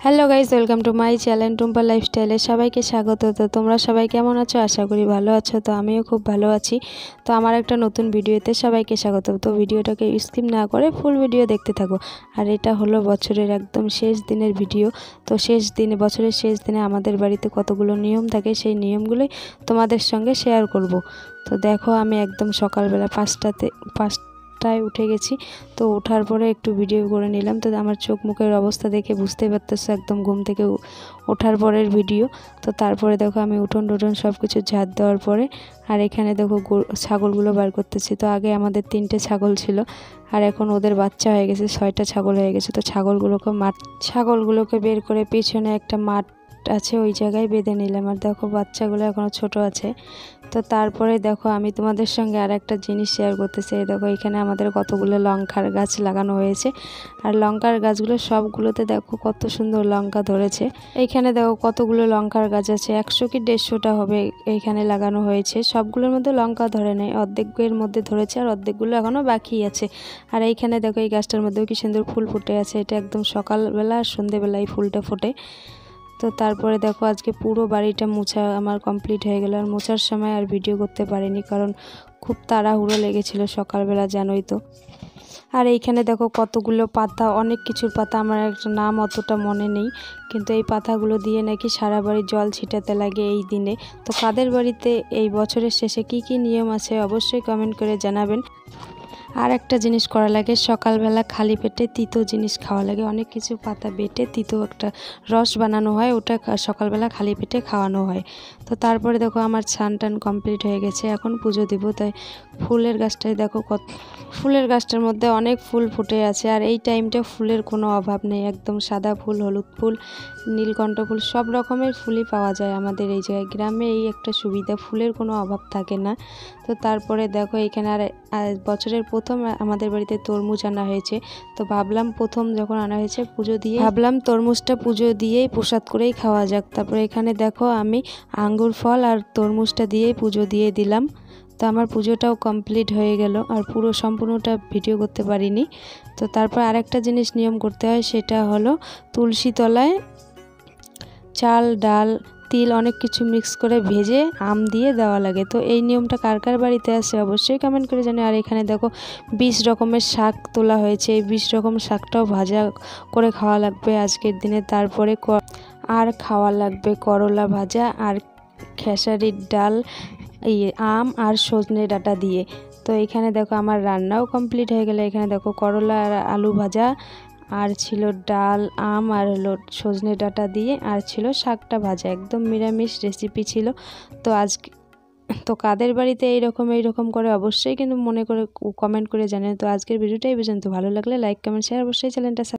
Hello guys, welcome to my channel Tumpa লাইফস্টাইলে সবাইকে স্বাগত। তো তোমরা সবাই কেমন আছো? আশা করি ভালো আছো। তো আমিও খুব ভালো আছি। তো আমার একটা নতুন ভিডিওতে সবাইকে স্বাগত। তো ভিডিওটাকে স্কিপ না করে ফুল ভিডিও দেখতে থাকো। আর এটা হলো বছরের একদম শেষ দিনের ভিডিও। তো বছরের শেষ দিনে আমাদের বাড়িতে কতগুলো নিয়ম থাকে, সেই নিয়মগুলোই তোমাদের সঙ্গে শেয়ার করব। তো দেখো, আমি একদম সকালবেলা পাঁচটায় উঠে গেছি। তো ওঠার পরে একটু ভিডিও করে নিলাম। তো আমার চোখ মুখের অবস্থা দেখে বুঝতেই পারতেছো একদম ঘুম থেকে ওঠার পরের ভিডিও। তো তারপরে দেখো আমি উঠোন সব কিছু ঝাড় দেওয়ার পরে আর এখানে দেখো ছাগলগুলো বার করতেছি। তো আগে আমাদের 3টে ছাগল ছিল, আর এখন ওদের বাচ্চা হয়ে গেছে, 6টা ছাগল হয়ে গেছে। তো ছাগলগুলোকে বের করে পেছনে একটা মাঠ আছে, ওই জায়গায় বেঁধে নিলাম। আর দেখো বাচ্চাগুলো এখনও ছোট আছে। তো তারপরে দেখো আমি তোমাদের সঙ্গে আর একটা জিনিস শেয়ার করতে চাই। দেখো এখানে আমাদের কতগুলো লঙ্কার গাছ লাগানো হয়েছে, আর লঙ্কার গাছগুলো সবগুলোতে দেখো কত সুন্দর লঙ্কা ধরেছে। এইখানে দেখো কতগুলো লঙ্কার গাছ আছে, 100 কি 150টা হবে এইখানে লাগানো হয়েছে। সবগুলোর মধ্যে লঙ্কা ধরে নেই, অর্ধেকের মধ্যে ধরেছে আর অর্ধেকগুলো এখনও বাকি আছে। আর এইখানে দেখো এই গাছটার মধ্যেও কি সুন্দর ফুল ফুটে আছে। এটা একদম সকালবেলা আর সন্ধেবেলায় ফুলটা ফোটে। তো তারপরে দেখো আজকে পুরো বাড়িটা মোছা আমার কমপ্লিট হয়ে গেল। আর মোছার সময় আর ভিডিও করতে পারিনি, কারণ খুব তাড়াহুড়ো লেগেছিল সকালবেলা, জানোই তো। আর এইখানে দেখো কতগুলো পাতা, অনেক কিছুর পাতা, আমার একটা নাম অতটা মনে নেই, কিন্তু এই পাতাগুলো দিয়ে নাকি সারা বাড়ি জল ছিটাতে লাগে এই দিনে। তো কাদের বাড়িতে এই বছরের শেষে কি কি নিয়ম আছে অবশ্যই কমেন্ট করে জানাবেন। আর একটা জিনিস করা লাগে, সকালবেলা খালি পেটে তিতো জিনিস খাওয়া লাগে। অনেক কিছু পাতা বেটে তিতো একটা রস বানানো হয়, ওটা সকালবেলা খালি পেটে খাওয়ানো হয়। তো তারপরে দেখো আমার স্নান টান কমপ্লিট হয়ে গেছে, এখন পুজো দিব। তাই ফুলের গাছটায় দেখো ফুলের গাছটার মধ্যে অনেক ফুল ফুটে আছে। আর এই টাইমটা ফুলের কোনো অভাব নেই, একদম সাদা ফুল, হলুদ ফুল, নীলকণ্ঠ ফুল, সব রকমের ফুলই পাওয়া যায় আমাদের এই জায়গায়। গ্রামে এই একটা সুবিধা, ফুলের কোনো অভাব থাকে না। তো তারপরে দেখো এখানে আর বছরের প্রথম আমাদের বাড়িতে তরমুজ আনা হয়েছে। তো ভাবলাম প্রথম যখন আনা হয়েছে ভাবলাম তরমুজটা পুজো দিয়েই প্রসাদ করেই খাওয়া যাক। তারপরে এখানে দেখো আমি আঙ্গুর ফল আর তরমুজটা দিয়েই পুজো দিয়ে দিলাম। তো আমার পুজোটাও কমপ্লিট হয়ে গেল, আর পুরো সম্পূর্ণটা ভিডিও করতে পারিনি। তো তারপর আরেকটা জিনিস নিয়ম করতে হয়, সেটা হলো তুলসী তলায় চাল, ডাল, তিল অনেক কিছু মিক্স করে ভেজে আম দিয়ে দেওয়া লাগে। তো এই নিয়মটা কার কার বাড়িতে আছে অবশ্যই কমেন্ট করে জানি। আর এখানে দেখো 20 রকমের শাক তোলা হয়েছে, এই 20 রকম শাকটাও ভাজা করে খাওয়া লাগবে আজকের দিনে। তারপরে আর খাওয়া লাগবে করলা ভাজা আর খেসারির ডাল, এই আম আর সজনে ডাঁটা দিয়ে। তো এখানে দেখো আমার রান্নাও কমপ্লিট হয়ে গেলে, এখানে দেখো করলা আর আলু ভাজা, আর ছিল ডাল, আম আর হলো সজনে ডাঁটা দিয়ে, আর ছিল শাকটা ভাজা, একদম নিরামিষ রেসিপি ছিল। তো কাদের বাড়িতে এইরকম করে অবশ্যই কিন্তু মনে করে কমেন্ট করে জানেন। তো আজকের ভিডিওটা এই পর্যন্ত, ভালো লাগলে লাইক, কমেন্ট, শেয়ার অবশ্যই চ্যানেলটা